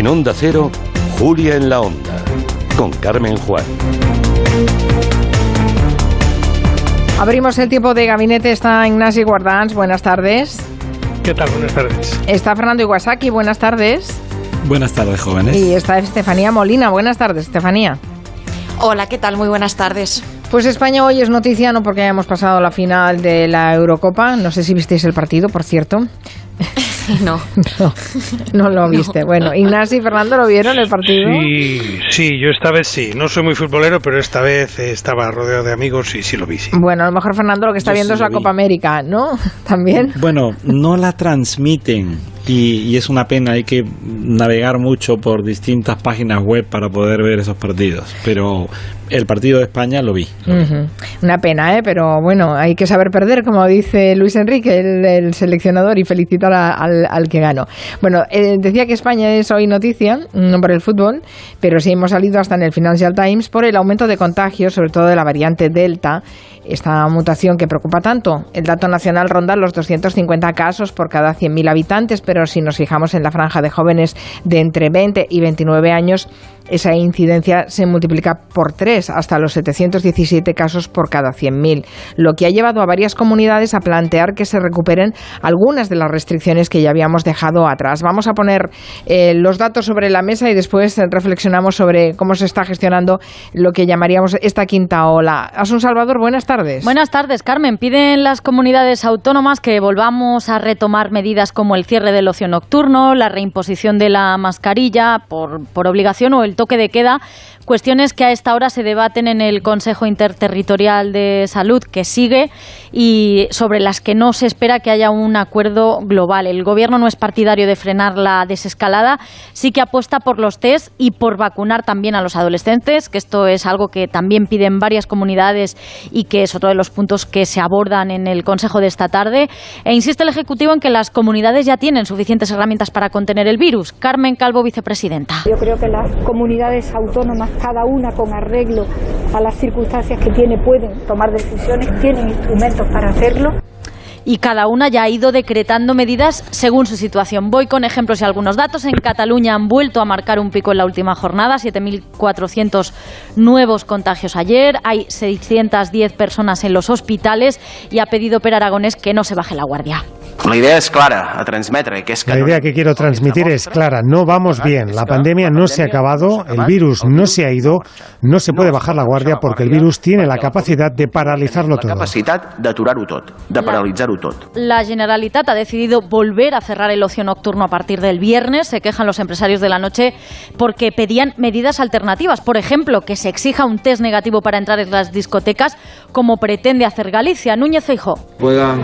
En Onda Cero, Julia en la Onda, con Carmen Juan. Abrimos el tiempo de gabinete. Está Ignasi Guardans. Buenas tardes. ¿Qué tal? Buenas tardes. Está Fernando Iwasaki. Buenas tardes. Buenas tardes, jóvenes. Y está Estefanía Molina. Buenas tardes, Estefanía. Hola, ¿qué tal? Muy buenas tardes. Pues España hoy es noticia, no porque hayamos pasado la final de la Eurocopa. No sé si visteis el partido, por cierto. No lo viste. No. Bueno, Ignasi y Fernando, ¿lo vieron el partido? Sí, yo esta vez sí. No soy muy futbolero, pero esta vez estaba rodeado de amigos y sí lo vi, sí. Bueno, a lo mejor Fernando lo que está viendo es la Copa América, ¿no? ¿También? Bueno, no la transmiten y es una pena. Hay que navegar mucho por distintas páginas web para poder ver esos partidos. Pero el partido de España lo vi. Una pena, pero bueno, hay que saber perder, como dice Luis Enrique, el seleccionador, y felicitar al que ganó. Bueno, decía que España es hoy noticia, no por el fútbol, pero sí hemos salido hasta en el Financial Times por el aumento de contagios, sobre todo de la variante Delta, esta mutación que preocupa tanto. El dato nacional ronda los 250 casos por cada 100.000 habitantes, pero si nos fijamos en la franja de jóvenes de entre 20 y 29 años, esa incidencia se multiplica por 3, hasta los 717 casos por cada 100.000, lo que ha llevado a varias comunidades a plantear que se recuperen algunas de las restricciones que ya habíamos dejado atrás. Vamos a poner los datos sobre la mesa y después reflexionamos sobre cómo se está gestionando lo que llamaríamos esta quinta ola. Asun Salvador, buenas tardes. Buenas tardes, Carmen. Piden las comunidades autónomas que volvamos a retomar medidas como el cierre del ocio nocturno, la reimposición de la mascarilla por obligación o el toque de queda, cuestiones que a esta hora se debaten en el Consejo Interterritorial de Salud, que sigue, y sobre las que no se espera que haya un acuerdo global. El Gobierno no es partidario de frenar la desescalada, sí que apuesta por los test y por vacunar también a los adolescentes, que esto es algo que también piden varias comunidades y que es otro de los puntos que se abordan en el Consejo de esta tarde. E insiste el Ejecutivo en que las comunidades ya tienen suficientes herramientas para contener el virus. Carmen Calvo, vicepresidenta. Yo creo que las comunidades autónomas, cada una con arreglo a las circunstancias que tiene, pueden tomar decisiones, tienen instrumentos para hacerlo. Y cada una ya ha ido decretando medidas según su situación. Voy con ejemplos y algunos datos. En Cataluña han vuelto a marcar un pico en la última jornada, 7.400 nuevos contagios ayer, hay 610 personas en los hospitales y ha pedido Per Aragonés que no se baje la guardia. La idea es clara, a transmetre, que es que... La idea que quiero transmitir es clara, no vamos bien, la pandemia no se ha acabado, el virus no se ha ido, no se puede bajar la guardia porque el virus tiene la capacidad de paralizarlo todo. La capacidad de aturar-ho tot, de paralitzar-ho tot. La Generalitat ha decidido volver a cerrar el ocio nocturno a partir del viernes. Se quejan los empresarios de la noche porque pedían medidas alternativas. Por ejemplo, que se exija un test negativo para entrar en las discotecas, como pretende hacer Galicia. Núñez Feijóo. Puedan,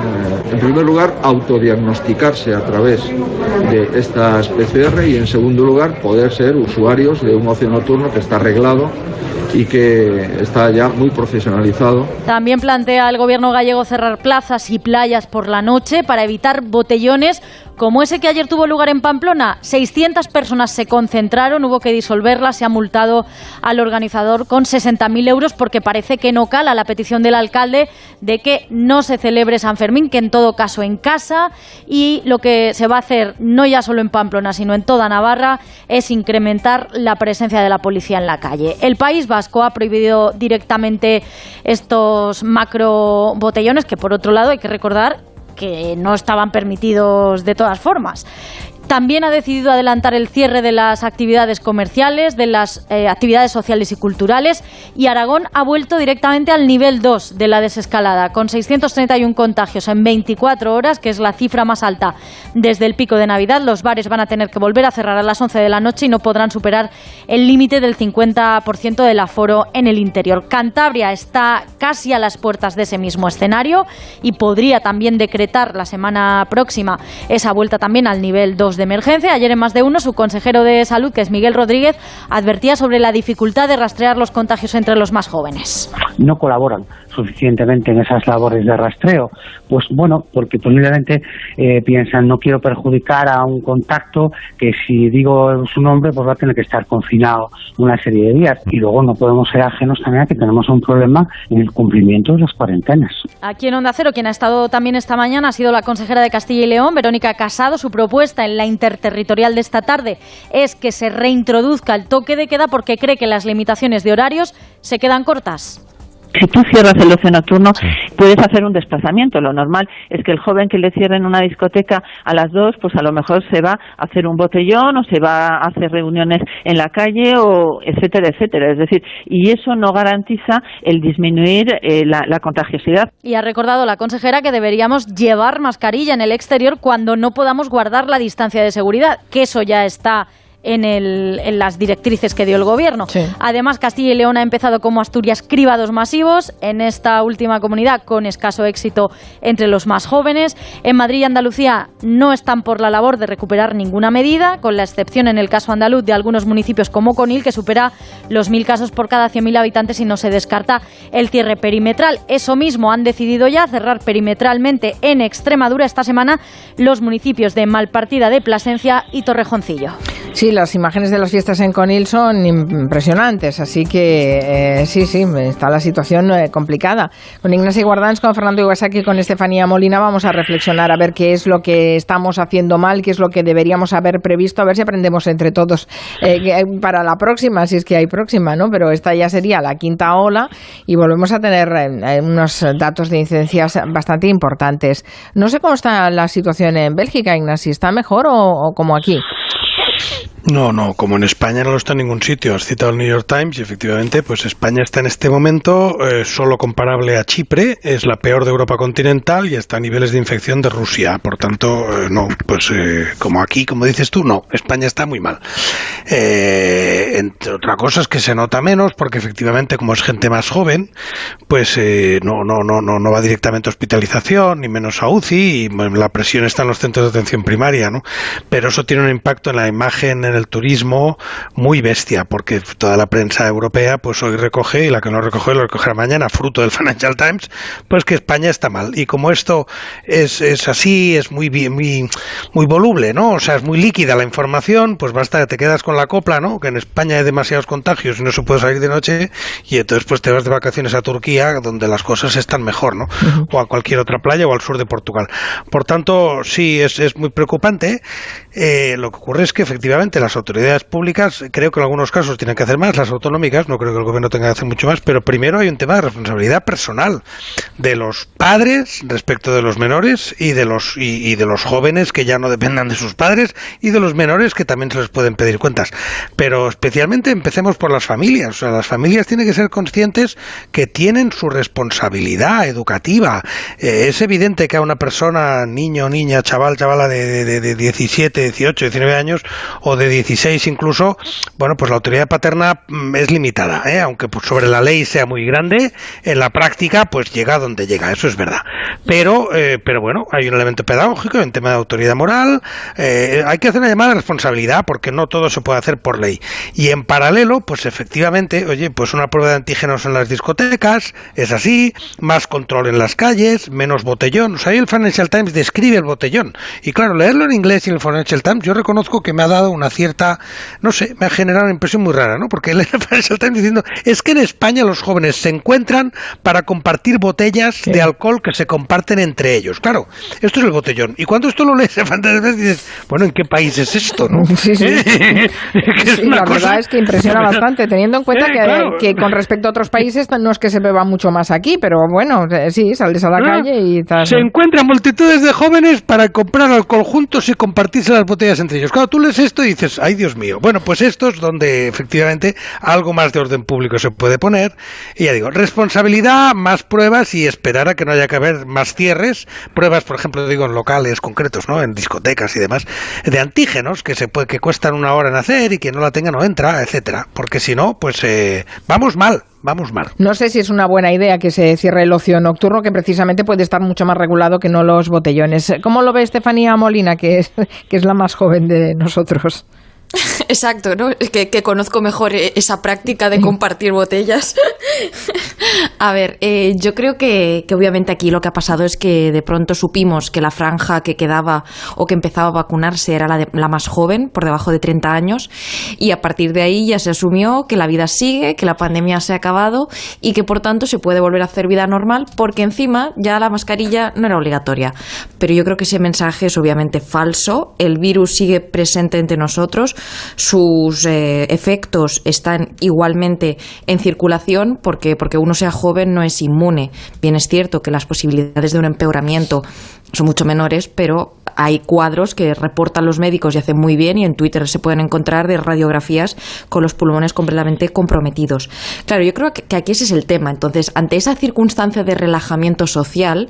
en primer lugar, autodiagnosticarse a través de estas PCR y, en segundo lugar, poder ser usuarios de un ocio nocturno que está arreglado y que está ya muy profesionalizado. También plantea el gobierno gallego cerrar plazas y playas por la noche para evitar botellones como ese que ayer tuvo lugar en Pamplona. 600 personas se concentraron, hubo que disolverla, se ha multado al organizador con 60.000 euros porque parece que no cala la petición del alcalde de que no se celebre San Fermín, que en todo caso en casa, y lo que se va a hacer no ya solo en Pamplona sino en toda Navarra es incrementar la presencia de la policía en la calle. El País Vasco ha prohibido directamente estos macro botellones, que por otro lado hay que recordar que no estaban permitidos de todas formas. También ha decidido adelantar el cierre de las actividades comerciales, de las actividades sociales y culturales, y Aragón ha vuelto directamente al nivel 2 de la desescalada, con 631 contagios en 24 horas, que es la cifra más alta desde el pico de Navidad. Los bares van a tener que volver a cerrar a las 11 de la noche y no podrán superar el límite del 50% del aforo en el interior. Cantabria está casi a las puertas de ese mismo escenario y podría también decretar la semana próxima esa vuelta también al nivel 2 de emergencia. Ayer en Más de Uno, su consejero de salud, que es Miguel Rodríguez, advertía sobre la dificultad de rastrear los contagios entre los más jóvenes. No colaboran suficientemente en esas labores de rastreo? Pues bueno, porque posiblemente piensan, no quiero perjudicar a un contacto que si digo su nombre pues va a tener que estar confinado una serie de días, y luego no podemos ser ajenos también a que tenemos un problema en el cumplimiento de las cuarentenas. Aquí en Onda Cero, quien ha estado también esta mañana ha sido la consejera de Castilla y León, Verónica Casado. Su propuesta en la interterritorial de esta tarde es que se reintroduzca el toque de queda porque cree que las limitaciones de horarios se quedan cortas. Si tú cierras el ocio nocturno, puedes hacer un desplazamiento. Lo normal es que el joven que le cierren una discoteca a las 2, pues a lo mejor se va a hacer un botellón o se va a hacer reuniones en la calle, o etcétera, etcétera. Es decir, y eso no garantiza el disminuir la contagiosidad. Y ha recordado la consejera que deberíamos llevar mascarilla en el exterior cuando no podamos guardar la distancia de seguridad, que eso ya está en las directrices que dio el Gobierno. Sí. Además, Castilla y León ha empezado como Asturias cribados masivos, en esta última comunidad con escaso éxito entre los más jóvenes. En Madrid y Andalucía no están por la labor de recuperar ninguna medida, con la excepción en el caso andaluz de algunos municipios como Conil, que supera los 1.000 casos por cada 100.000 habitantes y no se descarta el cierre perimetral. Eso mismo han decidido ya, cerrar perimetralmente en Extremadura esta semana los municipios de Malpartida de Plasencia y Torrejoncillo. Sí, las imágenes de las fiestas en Conil son impresionantes, así que sí, está la situación complicada. Con Ignacio Guardans, con Fernando Iwasaki y con Estefanía Molina vamos a reflexionar a ver qué es lo que estamos haciendo mal, qué es lo que deberíamos haber previsto, a ver si aprendemos entre todos para la próxima, si es que hay próxima, ¿no? Pero esta ya sería la quinta ola y volvemos a tener unos datos de incidencias bastante importantes. No sé cómo está la situación en Bélgica, Ignacio, ¿está mejor o como aquí? No, como en España no lo está en ningún sitio. Has citado el New York Times y efectivamente pues España está en este momento solo comparable a Chipre, es la peor de Europa continental y está a niveles de infección de Rusia. Por tanto, como aquí, como dices tú, no, España está muy mal. Entre otras cosas que se nota menos porque efectivamente como es gente más joven, pues no va directamente a hospitalización ni menos a UCI y la presión está en los centros de atención primaria, ¿no? Pero eso tiene un impacto en la imagen, en el turismo muy bestia, porque toda la prensa europea pues hoy recoge, y la que no recoge lo recogerá mañana, fruto del Financial Times, pues que España está mal. Y como esto es así, es muy voluble, ¿no? O sea, es muy líquida la información, pues basta que te quedas con la copla, ¿no? Que en España hay demasiados contagios y no se puede salir de noche, y entonces pues te vas de vacaciones a Turquía, donde las cosas están mejor, ¿no? O a cualquier otra playa o al sur de Portugal. Por tanto, sí, es muy preocupante. Lo que ocurre es que efectivamente las autoridades públicas, creo que en algunos casos tienen que hacer más, las autonómicas, no creo que el gobierno tenga que hacer mucho más, pero primero hay un tema de responsabilidad personal de los padres respecto de los menores y de los jóvenes que ya no dependan de sus padres y de los menores que también se les pueden pedir cuentas. Pero especialmente empecemos por las familias. O sea, las familias tienen que ser conscientes que tienen su responsabilidad educativa. Es evidente que a una persona, niño, niña, chavala de 17, 18, 19 años o de 16 incluso, bueno, pues la autoridad paterna es limitada, aunque pues sobre la ley sea muy grande, en la práctica pues llega donde llega, eso es verdad. Pero bueno, hay un elemento pedagógico, hay un tema de autoridad moral, hay que hacer una llamada de responsabilidad porque no todo se puede hacer por ley. Y en paralelo, pues efectivamente, oye, pues una prueba de antígenos en las discotecas, es así, más control en las calles, menos botellón. O sea, ahí el Financial Times describe el botellón. Y claro, leerlo en inglés y en el Financial Times, yo reconozco que me ha dado una cierta, no sé, me ha generado una impresión muy rara, ¿no? Porque leer el Financial Times diciendo, es que en España los jóvenes se encuentran para compartir botellas de alcohol que se comparten entre ellos. Claro, esto es el botellón. Y cuando esto lo lees en Financial Times dices, bueno, ¿en qué país es esto, no? Sí. Sí, la verdad es que impresiona bastante, teniendo en cuenta que con respecto a otros países no es que se beba mucho más aquí, pero bueno, sí, sales a la calle y tal. Se encuentran multitudes de jóvenes para comprar alcohol juntos y compartirse las botellas entre ellos. Claro, tú lees esto y dices, ay Dios mío. Bueno, pues esto es donde efectivamente algo más de orden público se puede poner. Y ya digo, responsabilidad, más pruebas y esperar a que no haya que haber más cierres. Pruebas, por ejemplo, digo, en locales concretos, ¿no? En discotecas y demás, de antígenos que cuestan una hora en hacer y quien no la tenga no entra, etcétera. Porque si no, pues vamos mal. No sé si es una buena idea que se cierre el ocio nocturno, que precisamente puede estar mucho más regulado que no los botellones. ¿Cómo lo ve Estefanía Molina, que es la más joven de nosotros? Exacto, ¿no? Que conozco mejor esa práctica de compartir botellas. A ver, yo creo que obviamente aquí lo que ha pasado es que de pronto supimos que la franja que quedaba o que empezaba a vacunarse era la más joven, por debajo de 30 años, y a partir de ahí ya se asumió que la vida sigue, que la pandemia se ha acabado y que por tanto se puede volver a hacer vida normal porque encima ya la mascarilla no era obligatoria. Pero yo creo que ese mensaje es obviamente falso. El virus sigue presente entre nosotros, sus efectos están igualmente en circulación porque uno sea joven no es inmune. Bien es cierto que las posibilidades de un empeoramiento son mucho menores, pero hay cuadros que reportan los médicos y hacen muy bien, y en Twitter se pueden encontrar de radiografías con los pulmones completamente comprometidos. Claro, yo creo que aquí ese es el tema. Entonces, ante esa circunstancia de relajamiento social,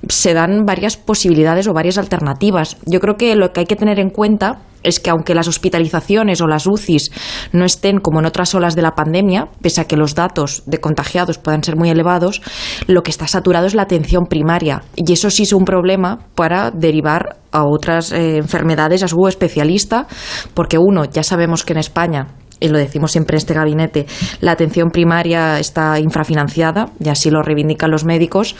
se dan varias posibilidades o varias alternativas. Yo creo que lo que hay que tener en cuenta es que aunque las hospitalizaciones o las UCIs no estén como en otras olas de la pandemia, pese a que los datos de contagiados puedan ser muy elevados, lo que está saturado es la atención primaria, y eso sí es un problema para derivar a otras enfermedades a su especialista, porque uno, ya sabemos que en España, y lo decimos siempre en este gabinete, la atención primaria está infrafinanciada, y así lo reivindican los médicos,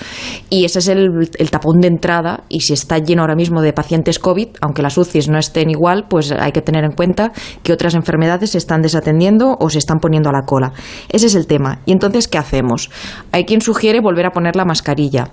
y ese es el tapón de entrada, y si está lleno ahora mismo de pacientes COVID, aunque las UCIs no estén igual, pues hay que tener en cuenta que otras enfermedades se están desatendiendo o se están poniendo a la cola. Ese es el tema. Y entonces, ¿qué hacemos? Hay quien sugiere volver a poner la mascarilla.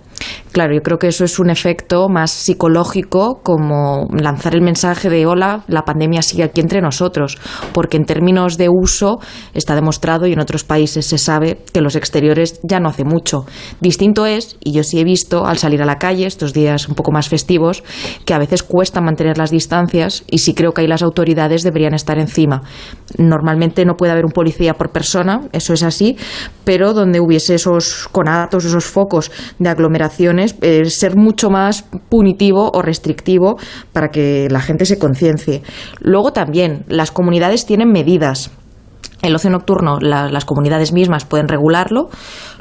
Claro, yo creo que eso es un efecto más psicológico, como lanzar el mensaje de hola, la pandemia sigue aquí entre nosotros, porque en términos de uso está demostrado, y en otros países se sabe, que los exteriores ya no hace mucho. Distinto es, y yo sí he visto al salir a la calle estos días un poco más festivos, que a veces cuesta mantener las distancias, y sí creo que ahí las autoridades deberían estar encima. Normalmente no puede haber un policía por persona, eso es así, pero donde hubiese esos conatos, esos focos de aglomeraciones, ser mucho más punitivo o restrictivo para que la gente se conciencie. Luego también, las comunidades tienen medidas. El ocio nocturno, las comunidades mismas pueden regularlo.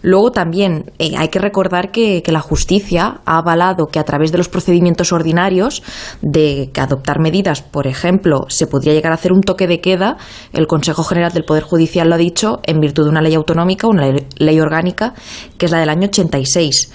Luego también hay que recordar que la justicia ha avalado que a través de los procedimientos ordinarios de adoptar medidas, por ejemplo, se podría llegar a hacer un toque de queda. El Consejo General del Poder Judicial lo ha dicho en virtud de una ley autonómica, una ley orgánica, que es la del año 86.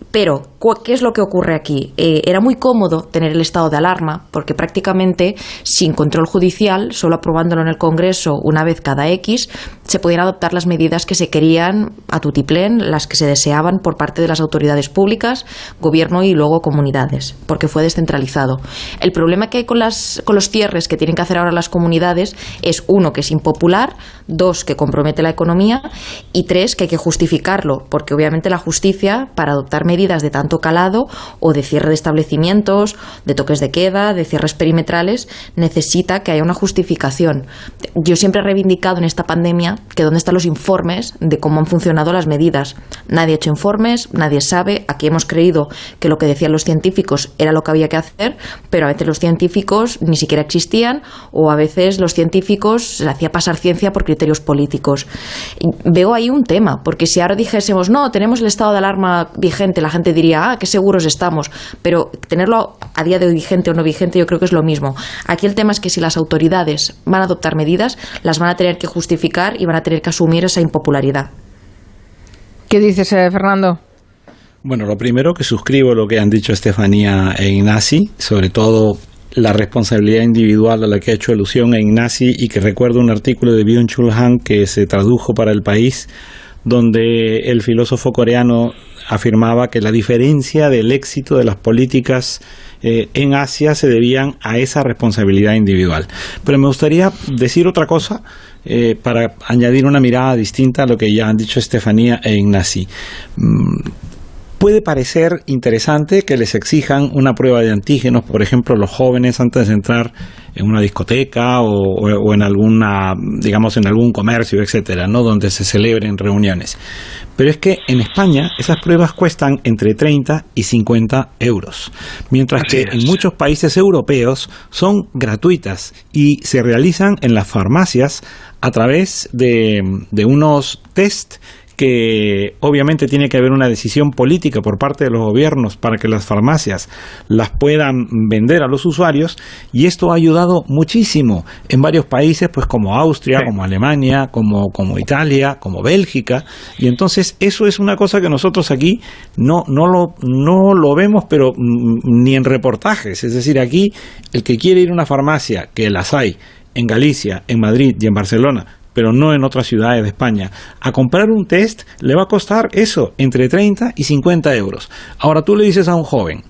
Pero, ¿qué es lo que ocurre aquí? Era muy cómodo tener el estado de alarma, porque prácticamente sin control judicial, solo aprobándolo en el Congreso una vez cada X, se podían adoptar las medidas que se querían a tutiplén, las que se deseaban por parte de las autoridades públicas, gobierno y luego comunidades, porque fue descentralizado. El problema que hay con los cierres que tienen que hacer ahora las comunidades es, uno, que es impopular, dos, que compromete la economía, y tres, que hay que justificarlo, porque obviamente la justicia, para adoptar medidas de tanto calado o de cierre de establecimientos, de toques de queda, de cierres perimetrales, necesita que haya una justificación. Yo siempre he reivindicado en esta pandemia que dónde están los informes de cómo han funcionado las medidas. Nadie ha hecho informes, nadie sabe. Aquí hemos creído que lo que decían los científicos era lo que había que hacer, pero a veces los científicos ni siquiera existían, o a veces los científicos se hacía pasar ciencia por criterios políticos. Y veo ahí un tema, porque si ahora dijésemos, no, tenemos el estado de alarma vigente, la gente diría, qué seguros estamos, pero tenerlo a día de hoy vigente o no vigente, yo creo que es lo mismo. Aquí el tema es que si las autoridades van a adoptar medidas, las van a tener que justificar y van a tener que asumir esa impopularidad. ¿Qué dices, Fernando? Bueno, lo primero, que suscribo lo que han dicho Estefanía e Ignasi, sobre todo la responsabilidad individual a la que ha hecho alusión a Ignasi, y que recuerdo un artículo de Byung-Chul Han que se tradujo para El País, donde el filósofo coreano afirmaba que la diferencia del éxito de las políticas en Asia se debían a esa responsabilidad individual. Pero me gustaría decir otra cosa para añadir una mirada distinta a lo que ya han dicho Estefanía e Ignasi. Puede parecer interesante que les exijan una prueba de antígenos, por ejemplo, los jóvenes antes de entrar en una discoteca o en alguna, digamos, en algún comercio, etcétera, ¿no?, donde se celebren reuniones. Pero es que en España esas pruebas cuestan entre 30 y 50 euros, mientras que en muchos países europeos son gratuitas y se realizan en las farmacias a través de unos test que obviamente tiene que haber una decisión política por parte de los gobiernos para que las farmacias las puedan vender a los usuarios, y esto ha ayudado muchísimo en varios países, pues como Austria, como Alemania, como Italia, como Bélgica, y entonces eso es una cosa que nosotros aquí no lo vemos, pero ni en reportajes. Es decir, aquí el que quiere ir a una farmacia, que las hay en Galicia, en Madrid y en Barcelona, pero no en otras ciudades de España, a comprar un test le va a costar eso, entre 30 y 50 euros. Ahora tú le dices a un joven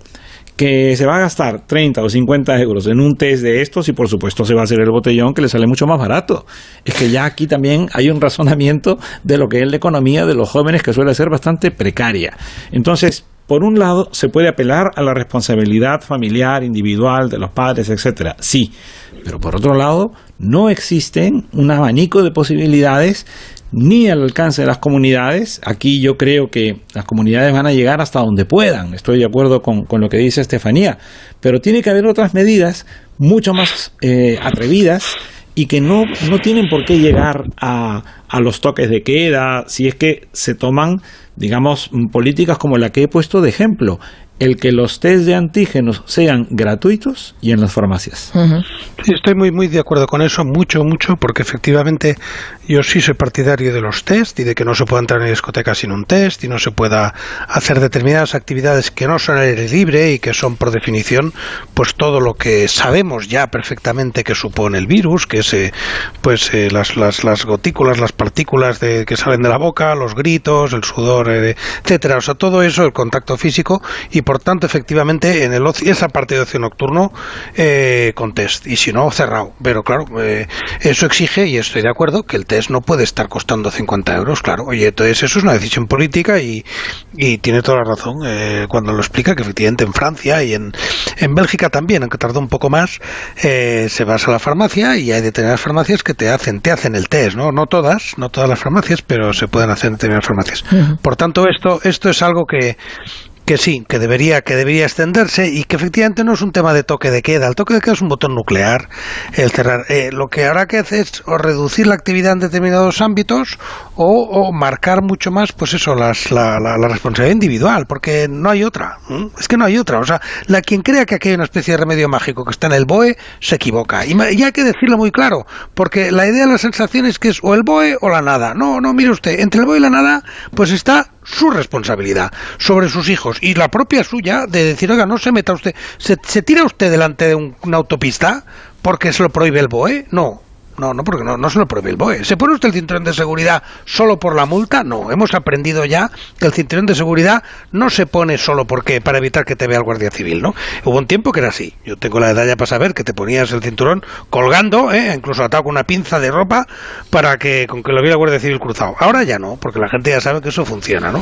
que se va a gastar 30 o 50 euros en un test de estos, y por supuesto se va a hacer el botellón, que le sale mucho más barato. Es que ya aquí también hay un razonamiento de lo que es la economía de los jóvenes, que suele ser bastante precaria. Entonces, por un lado, se puede apelar a la responsabilidad familiar, individual, de los padres, etcétera. Sí, pero por otro lado, no existen un abanico de posibilidades ni al alcance de las comunidades. Aquí yo creo que las comunidades van a llegar hasta donde puedan. Estoy de acuerdo con lo que dice Estefanía, pero tiene que haber otras medidas mucho más atrevidas, y que no tienen por qué llegar a los toques de queda, si es que se toman, digamos, políticas como la que he puesto de ejemplo, el que los test de antígenos sean gratuitos y en las farmacias. Sí, estoy muy de acuerdo con eso, mucho, porque efectivamente yo sí soy partidario de los test y de que no se pueda entrar en discotecas sin un test y no se pueda hacer determinadas actividades que no son al aire libre y que son por definición pues todo lo que sabemos ya perfectamente que supone el virus, que es las gotículas, las partículas que salen de la boca, los gritos, el sudor, etcétera, o sea, todo eso, el contacto físico, y por tanto efectivamente en el esa parte de ocio nocturno con test, y si no, cerrado. Pero claro, eso exige, y estoy de acuerdo, que el test no puede estar costando 50 euros, claro. Oye, entonces eso es una decisión política, y tiene toda la razón cuando lo explica, que efectivamente en Francia y en Bélgica también, aunque tardó un poco más, se vas a la farmacia y hay determinadas farmacias que te hacen el test, no todas las farmacias, pero se pueden hacer en determinadas farmacias. Por tanto, esto es algo que sí, que debería extenderse, y que efectivamente no es un tema de toque de queda. El toque de queda es un botón nuclear, el cerrar. Lo que habrá que hacer es o reducir la actividad en determinados ámbitos o marcar mucho más, pues eso, la responsabilidad individual, porque no hay otra. Es que no hay otra. O sea, quien crea que aquí hay una especie de remedio mágico que está en el BOE se equivoca. Y hay que decirlo muy claro, porque la idea de la sensación es que es o el BOE o la nada. No, mire usted, entre el BOE y la nada, pues está su responsabilidad sobre sus hijos, y la propia suya, de decir, oiga, no se meta usted, ¿se tira usted delante de una autopista porque se lo prohíbe el BOE? No, porque no se lo prohíbe el BOE. ¿Se pone usted el cinturón de seguridad solo por la multa? No, hemos aprendido ya que el cinturón de seguridad no se pone solo para evitar que te vea el guardia civil, ¿no? Hubo un tiempo que era así. Yo tengo la edad ya para saber que te ponías el cinturón colgando, incluso atado con una pinza de ropa con que lo viera el guardia civil cruzado. Ahora ya no, porque la gente ya sabe que eso funciona, ¿no?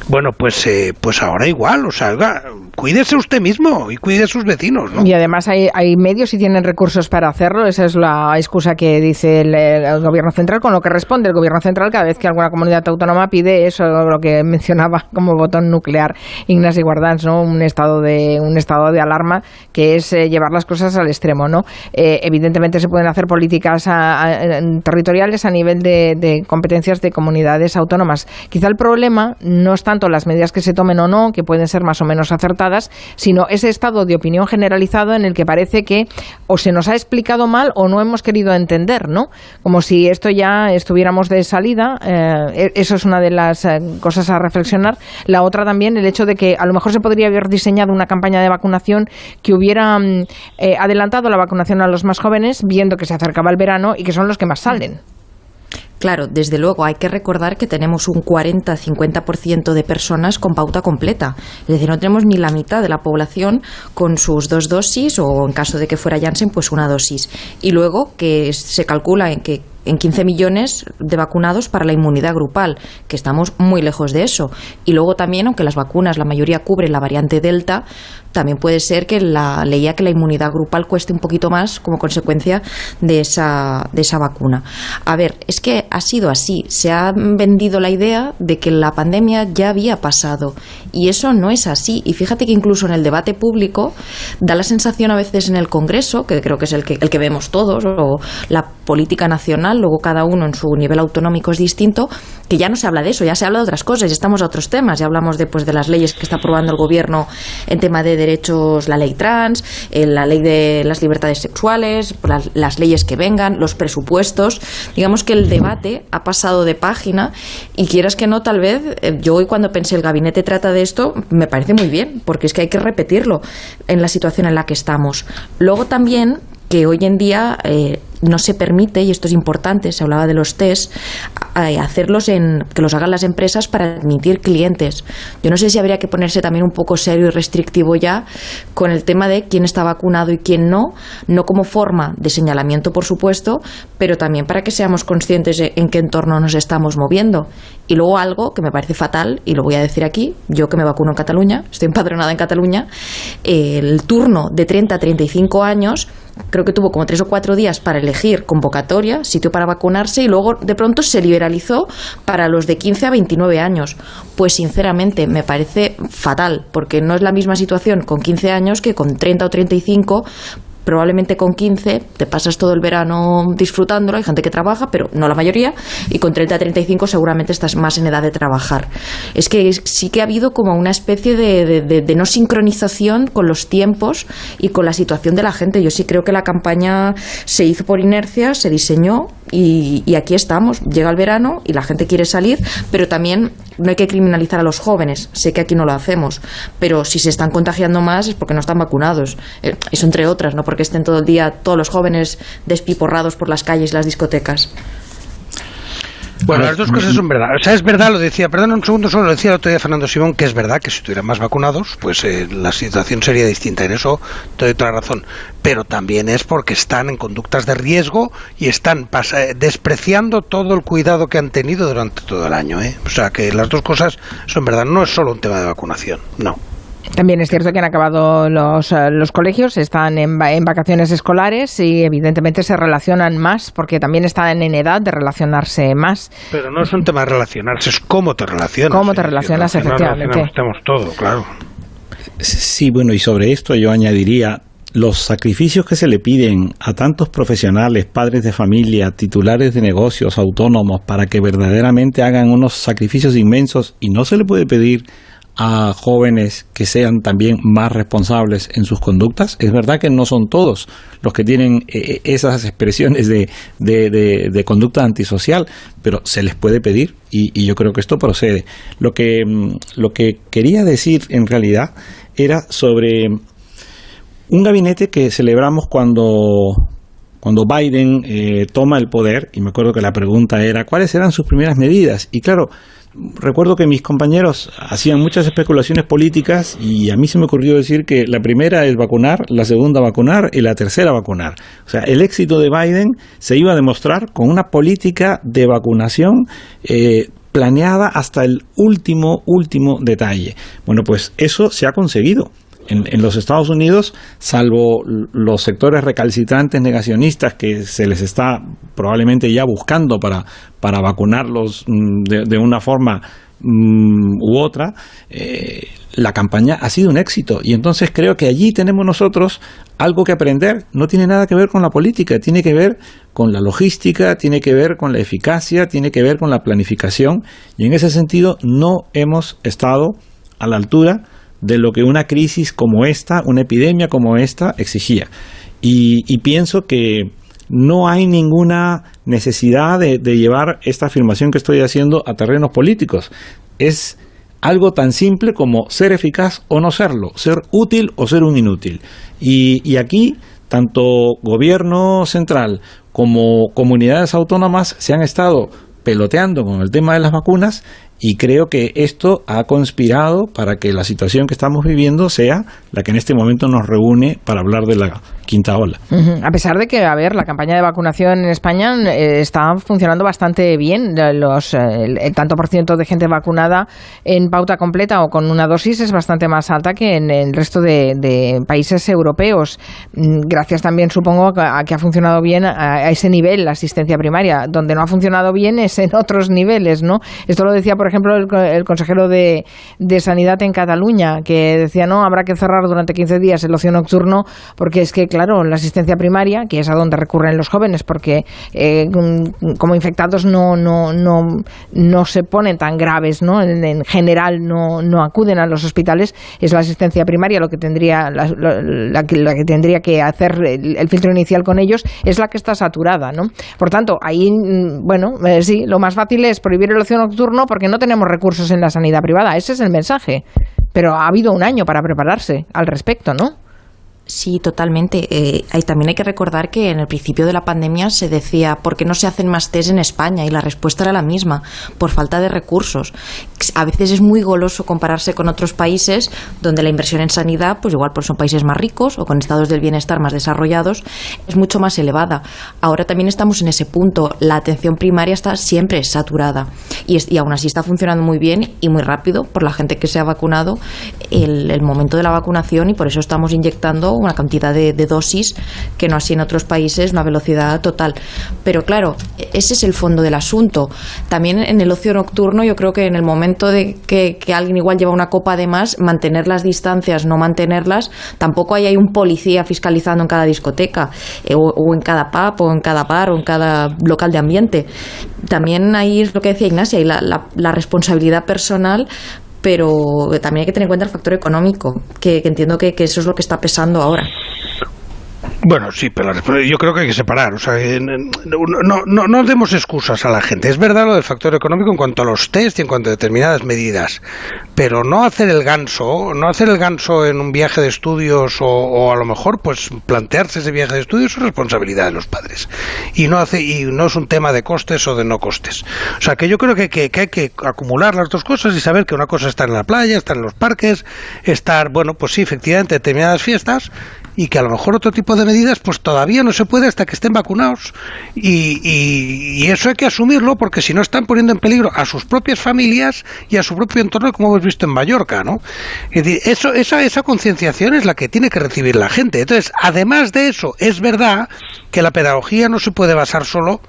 Bueno, pues ahora igual, o sea, oiga, cuídese usted mismo y cuide a sus vecinos, ¿no? Y además hay medios y tienen recursos para hacerlo. Esa es la excusa que dice el gobierno central, con lo que responde el gobierno central cada vez que alguna comunidad autónoma pide eso, lo que mencionaba como botón nuclear Ignasi Guardans, ¿no? Un estado de alarma, que es llevar las cosas al extremo, ¿no? Evidentemente se pueden hacer políticas territoriales a nivel de competencias de comunidades autónomas. Quizá el problema no es tanto las medidas que se tomen o no, que pueden ser más o menos acertadas, sino ese estado de opinión generalizado en el que parece que o se nos ha explicado mal o no hemos querido entender, ¿no? Como si esto ya estuviéramos de salida. Eso es una de las cosas a reflexionar. La otra también, el hecho de que a lo mejor se podría haber diseñado una campaña de vacunación que hubiera adelantado la vacunación a los más jóvenes, viendo que se acercaba el verano y que son los que más salen. Claro, desde luego hay que recordar que tenemos un 40-50% de personas con pauta completa. Es decir, no tenemos ni la mitad de la población con sus 2 dosis, o en caso de que fuera Janssen, pues 1 dosis. Y luego que se calcula en 15 millones de vacunados para la inmunidad grupal, que estamos muy lejos de eso. Y luego también, aunque las vacunas la mayoría cubren la variante Delta, también puede ser que leía que la inmunidad grupal cueste un poquito más como consecuencia de esa vacuna. A ver, es que ha sido así. Se ha vendido la idea de que la pandemia ya había pasado, y eso no es así. Y fíjate que incluso en el debate público da la sensación a veces en el Congreso, que creo que es el que vemos todos, o la política nacional, nacional, luego cada uno en su nivel autonómico es distinto, que ya no se habla de eso, ya se habla de otras cosas, ya estamos a otros temas, ya hablamos de las leyes que está aprobando el gobierno en tema de derechos, la ley trans, la ley de las libertades sexuales, las leyes que vengan, los presupuestos. Digamos que el debate ha pasado de página y quieras que no, tal vez, yo hoy cuando pensé el gabinete trata de esto, me parece muy bien, porque es que hay que repetirlo en la situación en la que estamos. Luego también que hoy en día no se permite, y esto es importante, se hablaba de los test, hacerlos que los hagan las empresas para admitir clientes. Yo no sé si habría que ponerse también un poco serio y restrictivo ya con el tema de quién está vacunado y quién no como forma de señalamiento, por supuesto, pero también para que seamos conscientes de en qué entorno nos estamos moviendo. Y luego algo que me parece fatal, y lo voy a decir aquí, yo que me vacuno en Cataluña, estoy empadronada en Cataluña, el turno de 30 a 35 años, creo que tuvo como 3 o 4 días para elegir convocatoria, sitio para vacunarse, y luego de pronto se liberalizó para los de 15 a 29 años. Pues sinceramente me parece fatal, porque no es la misma situación con 15 años que con 30 o 35. Probablemente con 15 te pasas todo el verano disfrutándolo, hay gente que trabaja, pero no la mayoría, y con 30 a 35 seguramente estás más en edad de trabajar. Es que sí que ha habido como una especie de no sincronización con los tiempos y con la situación de la gente. Yo sí creo que la campaña se hizo por inercia, se diseñó y aquí estamos. Llega el verano y la gente quiere salir, pero también no hay que criminalizar a los jóvenes. Sé que aquí no lo hacemos, pero si se están contagiando más es porque no están vacunados. Eso entre otras, no porque estén todo el día todos los jóvenes despiporrados por las calles y las discotecas. Bueno, las dos cosas son verdad. O sea, es verdad, lo decía, perdón un segundo, solo lo decía el otro día Fernando Simón, que es verdad que si estuvieran más vacunados, pues la situación sería distinta. En eso te doy toda la razón. Pero también es porque están en conductas de riesgo y están despreciando todo el cuidado que han tenido durante todo el año, ¿eh? O sea, que las dos cosas son verdad. No es solo un tema de vacunación, no. También es cierto que han acabado los colegios, están en vacaciones escolares y evidentemente se relacionan más porque también están en edad de relacionarse más. Pero no es un tema de relacionarse, es cómo te relacionas. Cómo te relacionas, efectivamente. Estamos todo, claro. Sí, bueno, y sobre esto yo añadiría los sacrificios que se le piden a tantos profesionales, padres de familia, titulares de negocios, autónomos, para que verdaderamente hagan unos sacrificios inmensos, y no se le puede pedir a jóvenes que sean también más responsables en sus conductas. Es verdad que no son todos los que tienen esas expresiones de conducta antisocial, pero se les puede pedir y yo creo que esto procede. Lo que quería decir en realidad era sobre un gabinete que celebramos cuando Biden toma el poder, y me acuerdo que la pregunta era ¿cuáles eran sus primeras medidas? Y claro, recuerdo que mis compañeros hacían muchas especulaciones políticas y a mí se me ocurrió decir que la primera es vacunar, la segunda vacunar y la tercera vacunar. O sea, el éxito de Biden se iba a demostrar con una política de vacunación planeada hasta el último detalle. Bueno, pues eso se ha conseguido. En los Estados Unidos, salvo los sectores recalcitrantes negacionistas que se les está probablemente ya buscando para vacunarlos de una forma u otra, la campaña ha sido un éxito, y entonces creo que allí tenemos nosotros algo que aprender. No tiene nada que ver con la política, tiene que ver con la logística, tiene que ver con la eficacia, tiene que ver con la planificación, y en ese sentido no hemos estado a la altura de lo que una crisis como esta, una epidemia como esta exigía. Y pienso que no hay ninguna necesidad de llevar esta afirmación que estoy haciendo a terrenos políticos. Es algo tan simple como ser eficaz o no serlo, ser útil o ser un inútil. Y aquí, tanto gobierno central como comunidades autónomas se han estado peloteando con el tema de las vacunas, y creo que esto ha conspirado para que la situación que estamos viviendo sea la que en este momento nos reúne para hablar de la quinta ola. A pesar de que, la campaña de vacunación en España está funcionando bastante bien. El tanto por ciento de gente vacunada en pauta completa o con una dosis es bastante más alta que en el resto de países europeos. Gracias también, supongo, a que ha funcionado bien a ese nivel la asistencia primaria. Donde no ha funcionado bien es en otros niveles, ¿no? Esto lo decía, por ejemplo, el consejero de Sanidad en Cataluña, que decía, no, habrá que cerrar durante 15 días el ocio nocturno, porque es que, claro, la asistencia primaria, que es a donde recurren los jóvenes, porque como infectados no se ponen tan graves, ¿no? En general no acuden a los hospitales. Es la asistencia primaria lo que tendría la que tendría que hacer el filtro inicial con ellos, es la que está saturada, ¿no? Por tanto, ahí, sí, lo más fácil es prohibir el ocio nocturno porque no tenemos recursos en la sanidad privada. Ese es el mensaje. Pero ha habido un año para prepararse al respecto, ¿no? Sí, totalmente. También hay que recordar que en el principio de la pandemia se decía ¿por qué no se hacen más test en España? Y la respuesta era la misma, por falta de recursos. A veces es muy goloso compararse con otros países donde la inversión en sanidad, pues igual son países más ricos o con estados del bienestar más desarrollados, es mucho más elevada. Ahora también estamos en ese punto. La atención primaria está siempre saturada y aún así está funcionando muy bien y muy rápido por la gente que se ha vacunado el momento de la vacunación, y por eso estamos inyectando una cantidad de dosis que no así en otros países, una velocidad total. Pero claro, ese es el fondo del asunto. También en el ocio nocturno, yo creo que en el momento de que alguien igual lleva una copa de más, mantener las distancias, no mantenerlas, tampoco hay un policía fiscalizando en cada discoteca o en cada pub o en cada bar o en cada local de ambiente. También ahí es lo que decía Ignacia, hay la responsabilidad personal, pero también hay que tener en cuenta el factor económico, que entiendo que eso es lo que está pesando ahora. Bueno, sí, pero yo creo que hay que separar. O sea, no demos excusas a la gente. Es verdad lo del factor económico en cuanto a los test y en cuanto a determinadas medidas, pero no hacer el ganso en un viaje de estudios o a lo mejor pues plantearse ese viaje de estudios es responsabilidad de los padres y no es un tema de costes o de no costes. O sea, que yo creo que hay que acumular las dos cosas y saber que una cosa está en la playa, está en los parques, pues sí, efectivamente, determinadas fiestas, y que a lo mejor otro tipo de medidas pues todavía no se puede hasta que estén vacunados y eso hay que asumirlo, porque si no están poniendo en peligro a sus propias familias y a su propio entorno, como hemos visto en Mallorca, ¿no? Es decir, esa concienciación es la que tiene que recibir la gente. Entonces, además de eso, es verdad que la pedagogía no se puede basar solo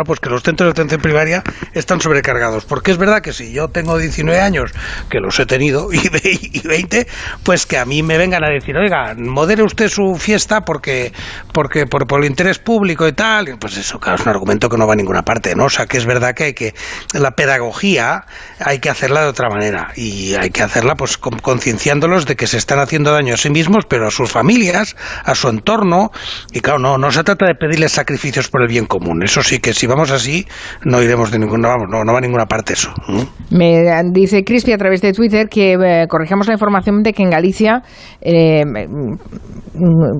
pues que los centros de atención primaria están sobrecargados, porque es verdad que si yo tengo 19 años, que los he tenido, y 20, pues que a mí me vengan a decir, oiga, modere usted su fiesta porque por el interés público y tal, pues eso, claro, es un argumento que no va a ninguna parte, ¿no? O sea, que es verdad que la pedagogía hay que hacerla de otra manera, y hay que hacerla pues concienciándolos de que se están haciendo daño a sí mismos, pero a sus familias, a su entorno, y claro, no se trata de pedirles sacrificios por el bien común. Eso sí, que si vamos así no iremos de ninguna, no va a ninguna parte eso. Me dice Crispy a través de Twitter que corrijamos la información de que en Galicia,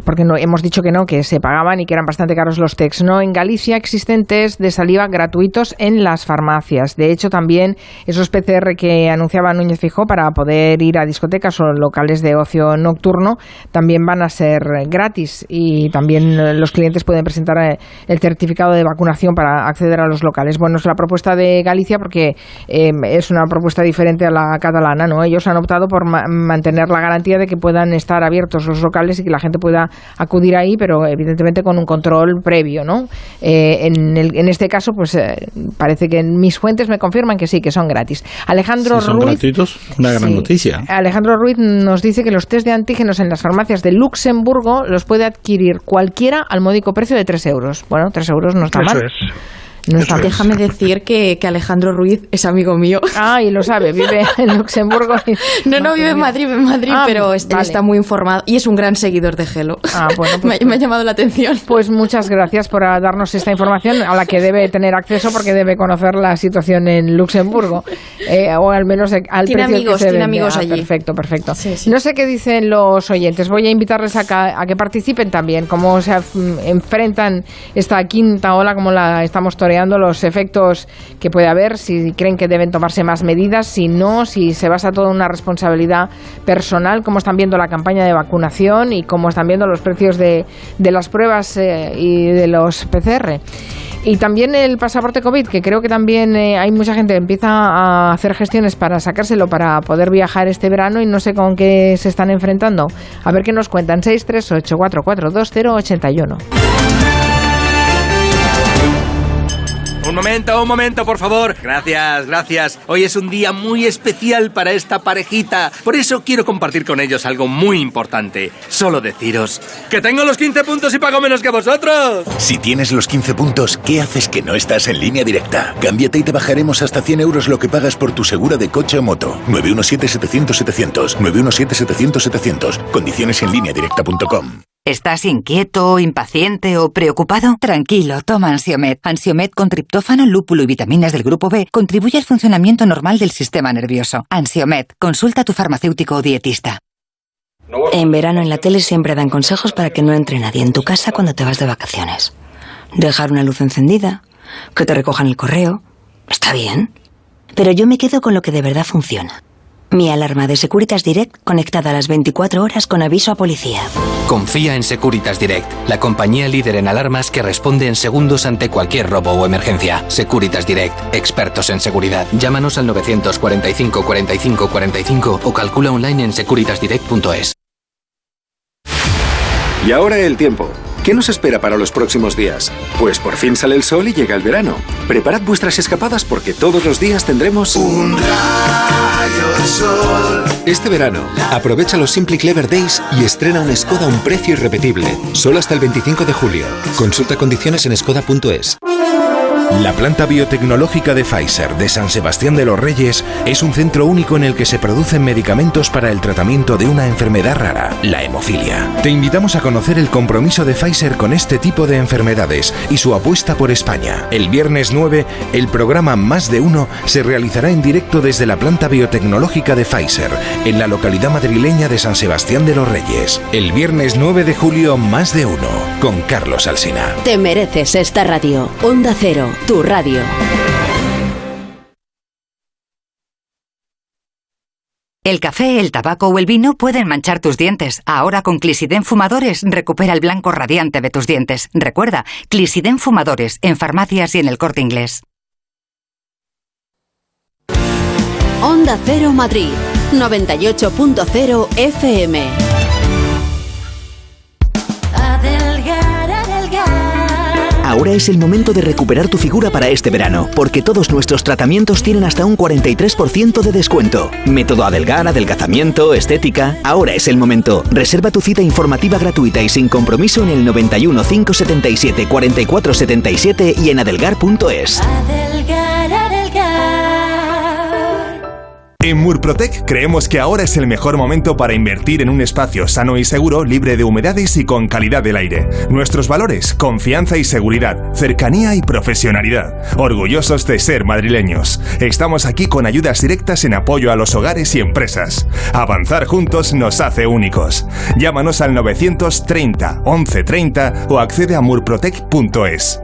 porque no hemos dicho que se pagaban y que eran bastante caros los tests. No, en Galicia existen test de saliva gratuitos en las farmacias. De hecho, también esos PCR que anunciaba Núñez Feijóo para poder ir a discotecas o locales de ocio nocturno también van a ser gratis, y también los clientes pueden presentar el certificado de vacunación para acceder a los locales. Bueno, es la propuesta de Galicia porque es una propuesta diferente a la catalana, ¿no? Ellos han optado por mantener la garantía de que puedan estar abiertos los locales y que la gente pueda acudir ahí, pero evidentemente con un control previo, ¿no? En este caso, pues parece que mis fuentes me confirman que sí, que son gratis. Alejandro Ruiz, son gratuitos, una gran noticia. Alejandro Ruiz nos dice que los test de antígenos en las farmacias de Luxemburgo los puede adquirir cualquiera al módico precio de 3 euros. Bueno, 3 euros no está mal. Déjame decir que Alejandro Ruiz es amigo mío. Ah, y lo sabe, vive en Luxemburgo. No, vive en Madrid, pero está muy informado y es un gran seguidor de Gelo. Bueno, pues, me ha llamado la atención. Pues muchas gracias por darnos esta información a la que debe tener acceso, porque debe conocer la situación en Luxemburgo, o al menos al tiene precio amigos, que se tiene vende. amigos allí. Perfecto. Sí. No sé qué dicen los oyentes. Voy a invitarles a que participen también, cómo se enfrentan esta quinta ola, cómo la estamos toreando, los efectos que puede haber, si creen que deben tomarse más medidas, si no, si se basa todo en una responsabilidad personal, cómo están viendo la campaña de vacunación y cómo están viendo los precios de las pruebas y de los PCR. Y también el pasaporte COVID, que creo que también hay mucha gente que empieza a hacer gestiones para sacárselo para poder viajar este verano y no sé con qué se están enfrentando. A ver qué nos cuentan. 638442081. Un momento, por favor. Gracias. Hoy es un día muy especial para esta parejita. Por eso quiero compartir con ellos algo muy importante. Solo deciros que tengo los 15 puntos y pago menos que vosotros. Si tienes los 15 puntos, ¿qué haces que no estás en Línea Directa? Cámbiate y te bajaremos hasta 100 euros lo que pagas por tu segura de coche o moto. 917-700-700. 917-700-700. Condiciones en lineadirecta.com. ¿Estás inquieto, impaciente o preocupado? Tranquilo, toma Ansiomed. Ansiomed con triptófano, lúpulo y vitaminas del grupo B contribuye al funcionamiento normal del sistema nervioso. Ansiomed, consulta a tu farmacéutico o dietista. En verano en la tele siempre dan consejos para que no entre nadie en tu casa cuando te vas de vacaciones. Dejar una luz encendida, que te recojan el correo. Está bien. Pero yo me quedo con lo que de verdad funciona. Mi alarma de Securitas Direct conectada a las 24 horas con aviso a policía. Confía en Securitas Direct, la compañía líder en alarmas que responde en segundos ante cualquier robo o emergencia. Securitas Direct, expertos en seguridad. Llámanos al 945 45 45 o calcula online en securitasdirect.es. Y ahora el tiempo. ¿Qué nos espera para los próximos días? Pues por fin sale el sol y llega el verano. Preparad vuestras escapadas porque todos los días tendremos un rayo de sol. Este verano, aprovecha los Simply Clever Days y estrena un Skoda a un precio irrepetible. Solo hasta el 25 de julio. Consulta condiciones en skoda.es. La planta biotecnológica de Pfizer de San Sebastián de los Reyes es un centro único en el que se producen medicamentos para el tratamiento de una enfermedad rara, la hemofilia. Te invitamos a conocer el compromiso de Pfizer con este tipo de enfermedades y su apuesta por España. El viernes 9, el programa Más de Uno se realizará en directo desde la planta biotecnológica de Pfizer, en la localidad madrileña de San Sebastián de los Reyes. El viernes 9 de julio, Más de Uno, con Carlos Alsina. Te mereces esta radio. Onda Cero, tu radio. El café, el tabaco o el vino pueden manchar tus dientes. Ahora con Clisiden Fumadores recupera el blanco radiante de tus dientes. Recuerda, Clisiden Fumadores en farmacias y en el Corte Inglés. Onda Cero Madrid, 98.0 FM. Ahora es el momento de recuperar tu figura para este verano, porque todos nuestros tratamientos tienen hasta un 43% de descuento. Método Adelgar, adelgazamiento, estética. Ahora es el momento. Reserva tu cita informativa gratuita y sin compromiso en el 91 577 44 77 y en adelgar.es. En Murprotec creemos que ahora es el mejor momento para invertir en un espacio sano y seguro, libre de humedades y con calidad del aire. Nuestros valores: confianza y seguridad, cercanía y profesionalidad. Orgullosos de ser madrileños. Estamos aquí con ayudas directas en apoyo a los hogares y empresas. Avanzar juntos nos hace únicos. Llámanos al 930 1130 o accede a murprotec.es.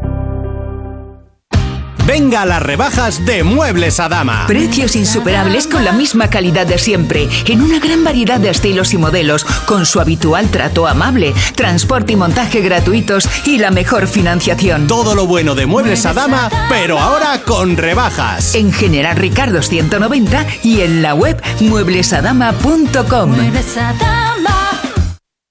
Venga a las rebajas de Muebles a Dama. Precios insuperables con la misma calidad de siempre, en una gran variedad de estilos y modelos, con su habitual trato amable, transporte y montaje gratuitos y la mejor financiación. Todo lo bueno de Muebles a Dama, pero ahora con rebajas. En General Ricardo 190 y en la web mueblesadama.com. Muebles a Dama.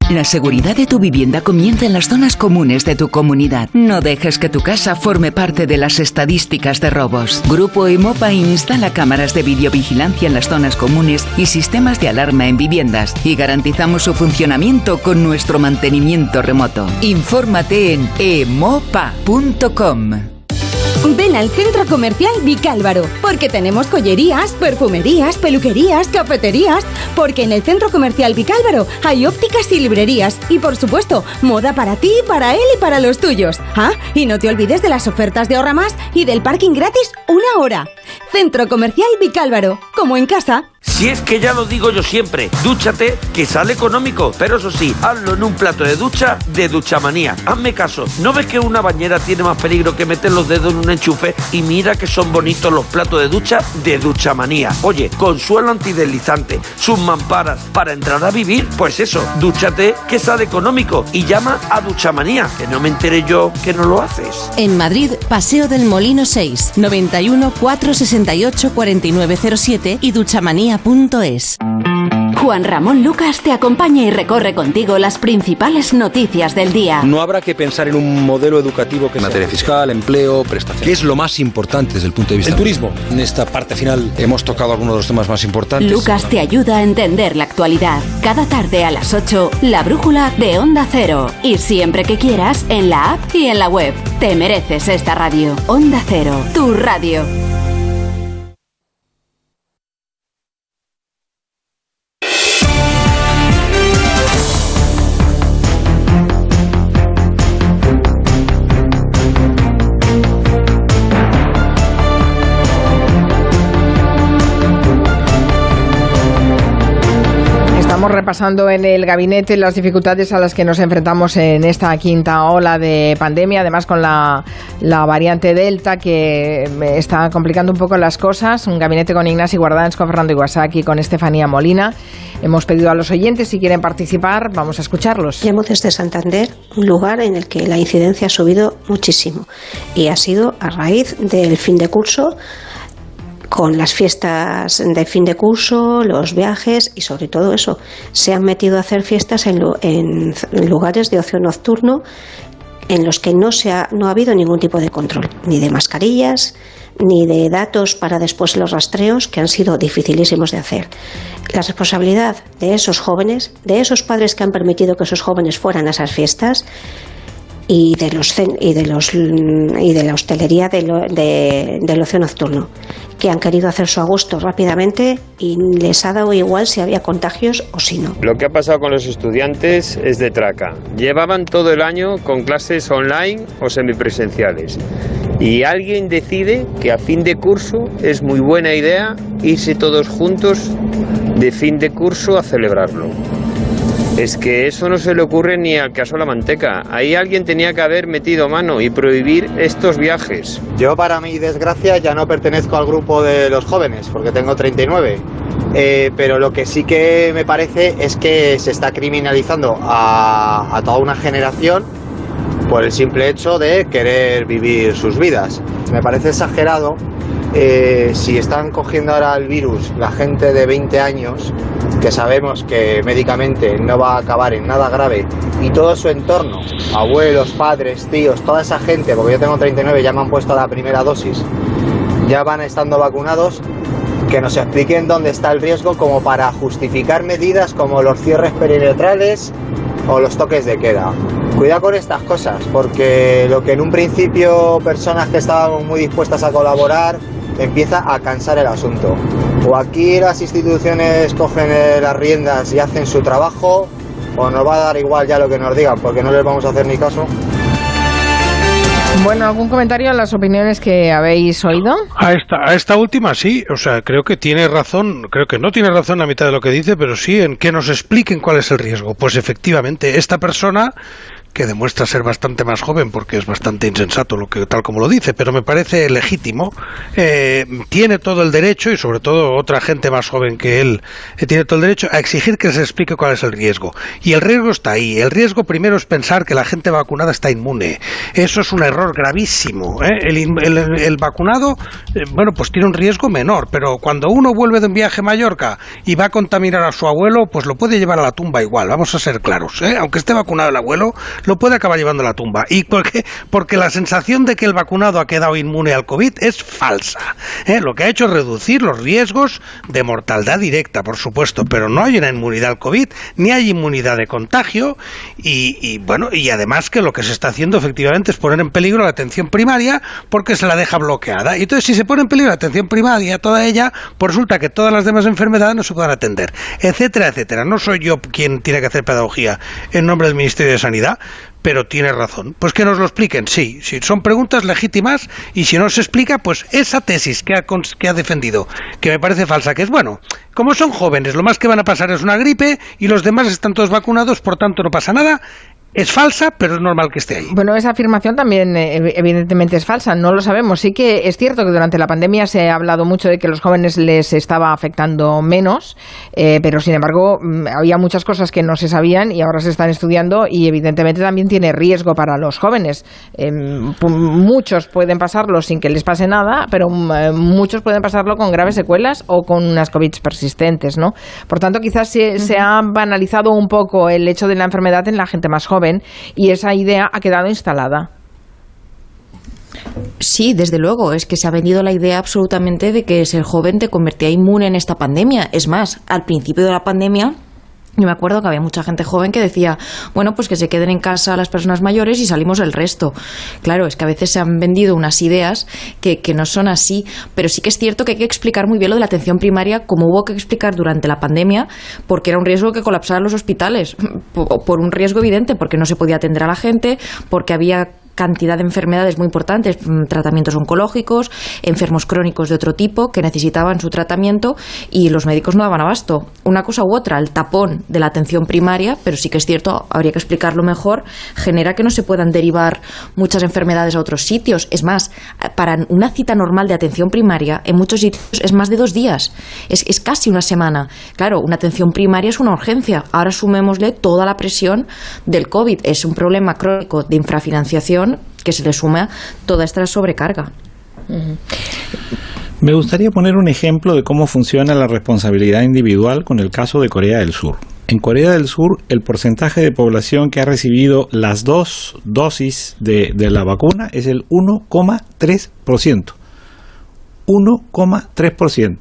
La seguridad de tu vivienda comienza en las zonas comunes de tu comunidad. No dejes que tu casa forme parte de las estadísticas de robos. Grupo Emopa instala cámaras de videovigilancia en las zonas comunes y sistemas de alarma en viviendas y garantizamos su funcionamiento con nuestro mantenimiento remoto. Infórmate en emopa.com. Ven al Centro Comercial Vicálvaro, porque tenemos joyerías, perfumerías, peluquerías, cafeterías, porque en el Centro Comercial Vicálvaro hay ópticas y librerías, y por supuesto, moda para ti, para él y para los tuyos. Ah, y no te olvides de las ofertas de Ahorra Más y del parking gratis 1 hora. Centro Comercial Vicálvaro, como en casa. Si es que ya lo digo yo siempre, dúchate, que sale económico, pero eso sí, hazlo en un plato de ducha de Duchamanía. Hazme caso, ¿no ves que una bañera tiene más peligro que meter los dedos en un enchufe? Y mira que son bonitos los platos de ducha de Duchamanía. Oye, con suelo antideslizante, sus mamparas, para entrar a vivir, pues eso, dúchate, que sale económico, y llama a Duchamanía, que no me enteré yo que no lo haces. En Madrid, Paseo del Molino 6, 91 468 4907 y duchamanía.com. onda0.es. Juan Ramón Lucas te acompaña y recorre contigo las principales noticias del día. No habrá que pensar en un modelo educativo que materia fiscal, empleo, prestaciones. ¿Qué es lo más importante desde el punto de vista? El turismo. En esta parte final hemos tocado algunos de los temas más importantes. Lucas te ayuda a entender la actualidad. Cada tarde a las 8, La Brújula de Onda Cero. Y siempre que quieras, en la app y en la web. Te mereces esta radio. Onda Cero, tu radio. Repasando en el gabinete las dificultades a las que nos enfrentamos en esta quinta ola de pandemia, además con la variante Delta que está complicando un poco las cosas. Un gabinete con Ignasi Guardans, con Fernando Iwasaki, con Estefanía Molina. Hemos pedido a los oyentes si quieren participar, vamos a escucharlos. Llamo desde Santander, un lugar en el que la incidencia ha subido muchísimo y ha sido a raíz del fin de curso, con las fiestas de fin de curso, los viajes y sobre todo eso, se han metido a hacer fiestas en lugares de ocio nocturno en los que no ha habido ningún tipo de control, ni de mascarillas, ni de datos para después los rastreos, que han sido dificilísimos de hacer. La responsabilidad de esos jóvenes, de esos padres que han permitido que esos jóvenes fueran a esas fiestas, y de la hostelería del ocio nocturno, que han querido hacer su agosto rápidamente y les ha dado igual si había contagios o si no. Lo que ha pasado con los estudiantes es de traca. Llevaban todo el año con clases online o semipresenciales y alguien decide que a fin de curso es muy buena idea irse todos juntos de fin de curso a celebrarlo. Es que eso no se le ocurre ni al caso La Manteca. Ahí alguien tenía que haber metido mano y prohibir estos viajes. Yo, para mi desgracia, ya no pertenezco al grupo de los jóvenes, porque tengo 39. Pero lo que sí que me parece es que se está criminalizando a toda una generación por el simple hecho de querer vivir sus vidas. Me parece exagerado. Si están cogiendo ahora el virus la gente de 20 años, que sabemos que médicamente no va a acabar en nada grave, y todo su entorno, abuelos, padres, tíos, toda esa gente, porque yo tengo 39, ya me han puesto la primera dosis, ya van estando vacunados, que nos expliquen dónde está el riesgo como para justificar medidas como los cierres perimetrales o los toques de queda. Cuidado con estas cosas, porque lo que en un principio personas que estábamos muy dispuestas a colaborar, empieza a cansar el asunto. O aquí las instituciones cogen las riendas y hacen su trabajo, o nos va a dar igual ya lo que nos digan, porque no les vamos a hacer ni caso. Bueno, ¿algún comentario a las opiniones que habéis oído? A esta última sí, o sea, creo que tiene razón, creo que no tiene razón la mitad de lo que dice, pero sí en que nos expliquen cuál es el riesgo. Pues efectivamente, esta persona, que demuestra ser bastante más joven porque es bastante insensato tal como lo dice, pero me parece legítimo, tiene todo el derecho, y sobre todo otra gente más joven que él tiene todo el derecho a exigir que se explique cuál es el riesgo. Y el riesgo está ahí. El riesgo primero es pensar que la gente vacunada está inmune. Eso es un error gravísimo. El vacunado, bueno, pues tiene un riesgo menor, pero cuando uno vuelve de un viaje a Mallorca y va a contaminar a su abuelo, pues lo puede llevar a la tumba igual, vamos a ser claros, aunque esté vacunado el abuelo, lo puede acabar llevando a la tumba. ¿Y por qué? Porque la sensación de que el vacunado ha quedado inmune al COVID es falsa. Lo que ha hecho es reducir los riesgos de mortalidad directa, por supuesto, pero no hay una inmunidad al COVID, ni hay inmunidad de contagio, y bueno, y además que lo que se está haciendo efectivamente es poner en peligro la atención primaria porque se la deja bloqueada. Y entonces, si se pone en peligro la atención primaria, toda ella, pues resulta que todas las demás enfermedades no se pueden atender, etcétera, etcétera. No soy yo quien tiene que hacer pedagogía en nombre del Ministerio de Sanidad, pero tiene razón. Pues que nos lo expliquen, sí, son preguntas legítimas, y si no se explica, pues esa tesis que ha defendido, que me parece falsa, que es, bueno, como son jóvenes, lo más que van a pasar es una gripe y los demás están todos vacunados, por tanto no pasa nada, es falsa, pero es normal que esté ahí. Bueno, esa afirmación también evidentemente es falsa, no lo sabemos. Sí que es cierto que durante la pandemia se ha hablado mucho de que a los jóvenes les estaba afectando menos, pero sin embargo había muchas cosas que no se sabían y ahora se están estudiando y evidentemente también tiene riesgo para los jóvenes. Muchos pueden pasarlo sin que les pase nada, pero muchos pueden pasarlo con graves secuelas o con unas COVID persistentes, ¿no? Por tanto, quizás se ha banalizado un poco el hecho de la enfermedad en la gente más joven, y esa idea ha quedado instalada. Sí, desde luego, es que se ha vendido la idea absolutamente de que ser joven te convertía inmune en esta pandemia. Es más, al principio de la pandemia, yo me acuerdo que había mucha gente joven que decía, bueno, pues que se queden en casa las personas mayores y salimos el resto. Claro, es que a veces se han vendido unas ideas que no son así, pero sí que es cierto que hay que explicar muy bien lo de la atención primaria, como hubo que explicar durante la pandemia, porque era un riesgo que colapsaran los hospitales, por un riesgo evidente, porque no se podía atender a la gente, porque había cantidad de enfermedades muy importantes, tratamientos oncológicos, enfermos crónicos de otro tipo que necesitaban su tratamiento y los médicos no daban abasto. Una cosa u otra, el tapón de la atención primaria, pero sí que es cierto, habría que explicarlo mejor, genera que no se puedan derivar muchas enfermedades a otros sitios. Es más, para una cita normal de atención primaria, en muchos sitios es más de 2 días, es casi una semana. Claro, una atención primaria es una urgencia. Ahora sumémosle toda la presión del COVID. Es un problema crónico de infrafinanciación que se le suma toda esta sobrecarga. Me gustaría poner un ejemplo de cómo funciona la responsabilidad individual con el caso de Corea del Sur. En Corea del Sur, el porcentaje de población que ha recibido las 2 dosis de la vacuna es el 1,3%. 1,3%.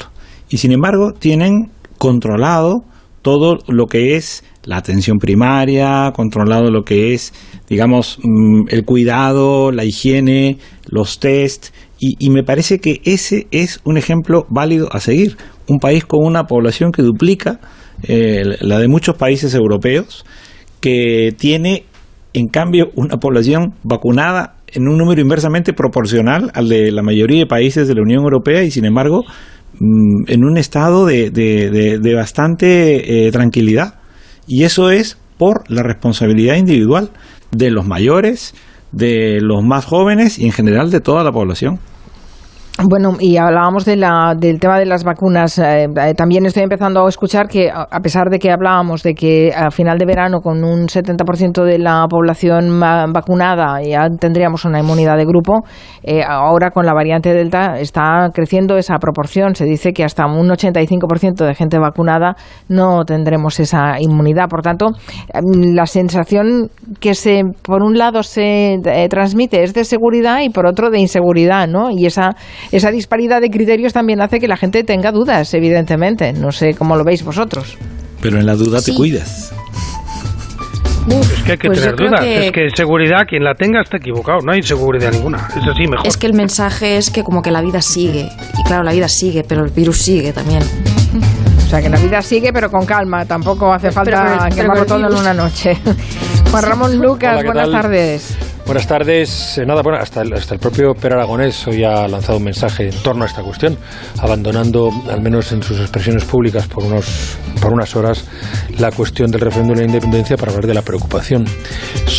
Y sin embargo, tienen controlado todo lo que es la atención primaria, controlado lo que es, digamos, el cuidado, la higiene, los test, y me parece que ese es un ejemplo válido a seguir. Un país con una población que duplica la de muchos países europeos, que tiene, en cambio, una población vacunada en un número inversamente proporcional al de la mayoría de países de la Unión Europea, y sin embargo, en un estado de bastante tranquilidad. Y eso es por la responsabilidad individual de los mayores, de los más jóvenes y en general de toda la población. Bueno, y hablábamos del tema de las vacunas. También estoy empezando a escuchar que, a pesar de que hablábamos de que a final de verano, con un 70% de la población vacunada, ya tendríamos una inmunidad de grupo, ahora con la variante Delta está creciendo esa proporción. Se dice que hasta un 85% de gente vacunada no tendremos esa inmunidad. Por tanto, la sensación que por un lado se transmite es de seguridad y por otro de inseguridad, ¿no? Y esa disparidad de criterios también hace que la gente tenga dudas, evidentemente. No sé cómo lo veis vosotros. Pero en la duda te cuidas. Es que hay que tener dudas. Es que seguridad, quien la tenga está equivocado. No hay seguridad ninguna. Es así mejor. Es que el mensaje es que como que la vida sigue. Y claro, la vida sigue, pero el virus sigue también. O sea, que la vida sigue, pero con calma. Tampoco hace falta quemarlo todo en una noche. Juan Ramón Lucas, buenas tardes. Buenas tardes. Bueno, hasta el propio Per Aragonés hoy ha lanzado un mensaje en torno a esta cuestión, abandonando, al menos en sus expresiones públicas, por unas horas, la cuestión del referéndum de la independencia para hablar de la preocupación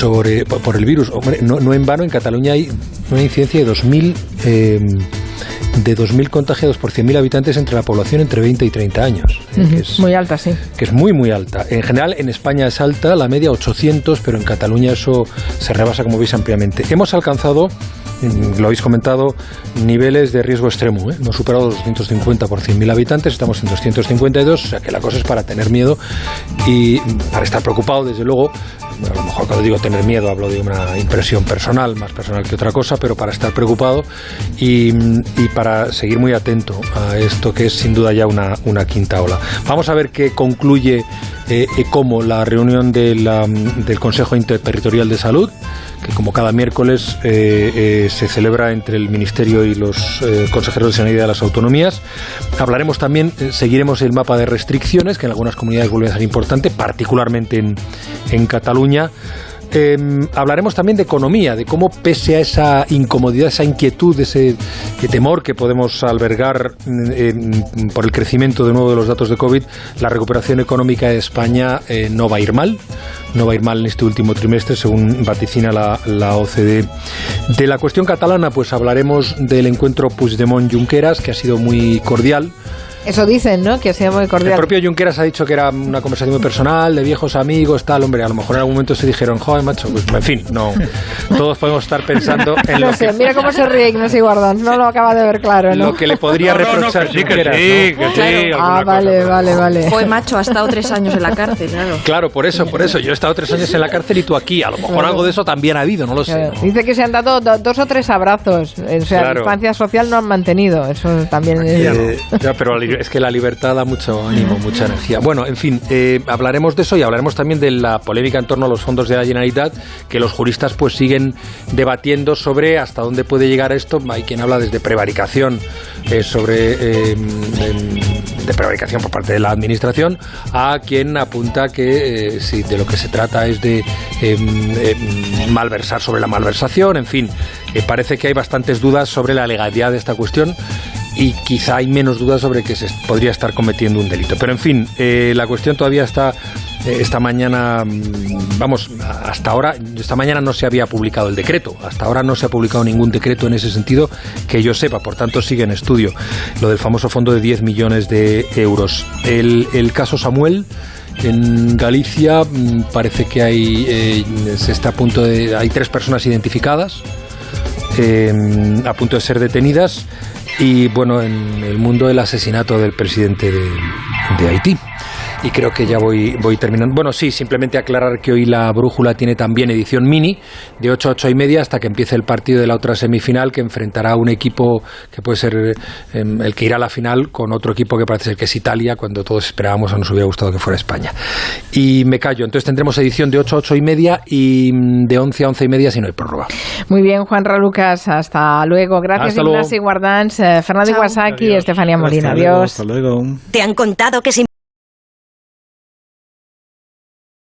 por el virus. Hombre, no en vano, en Cataluña hay una incidencia de 2.000 contagiados por 100.000 habitantes entre la población entre 20 y 30 años. Que es muy alta, sí. Que es muy, muy alta. En general, en España es alta, la media 800, pero en Cataluña eso se rebasa, como veis, ampliamente. Hemos alcanzado, lo habéis comentado, niveles de riesgo extremo. No superado los 250 por 100.000 habitantes, estamos en 252, o sea que la cosa es para tener miedo y para estar preocupado, desde luego. A lo mejor cuando digo tener miedo hablo de una impresión personal, más personal que otra cosa, pero para estar preocupado y para seguir muy atento a esto que es sin duda ya una quinta ola. Vamos a ver qué concluye cómo la reunión del Consejo Interterritorial de Salud, que como cada miércoles se celebra entre el Ministerio y los consejeros de Sanidad de las autonomías. Hablaremos también, seguiremos el mapa de restricciones, que en algunas comunidades vuelve a ser importante, particularmente en Cataluña. Hablaremos también de economía, de cómo pese a esa incomodidad, esa inquietud, ese temor que podemos albergar por el crecimiento de nuevo de los datos de COVID, la recuperación económica de España no va a ir mal. No va a ir mal en este último trimestre, según vaticina la OCDE. De la cuestión catalana, pues hablaremos del encuentro Puigdemont-Junqueras, que ha sido muy cordial. Eso dicen, ¿no? Que sea muy cordial. El propio Junqueras ha dicho que era una conversación muy personal, de viejos amigos, tal. Hombre, a lo mejor en algún momento se dijeron, joder, macho, pues en fin, no. Todos podemos estar pensando en no sé, mira cómo se ríe Ignacio Guardans, no lo acaba de ver claro, ¿no? Lo que le podría reprochar Junqueras, que sí. Vale. Joder, macho, ha estado 3 años en la cárcel, claro. Claro, por eso. Yo he estado 3 años en la cárcel y tú aquí. A lo mejor algo de eso también ha habido, no lo sé. ¿No? Dice que se han dado 2 o 3 abrazos. O sea, la distancia social no han mantenido. Eso también es... pero es que la libertad da mucho ánimo, mucha energía. Bueno, en fin, hablaremos de eso y hablaremos también de la polémica en torno a los fondos de la Generalitat, que los juristas pues siguen debatiendo sobre hasta dónde puede llegar esto. Hay quien habla desde prevaricación, de prevaricación por parte de la administración, a quien apunta que si de lo que se trata es de malversar sobre la malversación. En fin, parece que hay bastantes dudas sobre la legalidad de esta cuestión, y quizá hay menos dudas sobre que se podría estar cometiendo un delito. Pero en fin, la cuestión todavía está esta mañana, hasta ahora, esta mañana no se había publicado el decreto. Hasta ahora no se ha publicado ningún decreto en ese sentido que yo sepa, por tanto sigue en estudio lo del famoso fondo de 10 millones de euros. El caso Samuel en Galicia parece que hay 3 personas identificadas a punto de ser detenidas. Y bueno, en el mundo del asesinato del presidente de Haití. Y creo que ya voy terminando. Bueno, sí, simplemente aclarar que hoy la Brújula tiene también edición mini de 8 a 8 y media hasta que empiece el partido de la otra semifinal, que enfrentará a un equipo que puede ser el que irá a la final con otro equipo que parece ser que es Italia, cuando todos esperábamos o nos hubiera gustado que fuera España. Y me callo. Entonces tendremos edición de 8 a 8 y media y de 11 a 11 y media si no hay prórroga. Muy bien, Juan Ralucas, hasta luego. Gracias, Ignacio Guardans, Fernando Iwasaki y Estefanía Molina. Adiós. Hasta luego. ¿Te han contado que si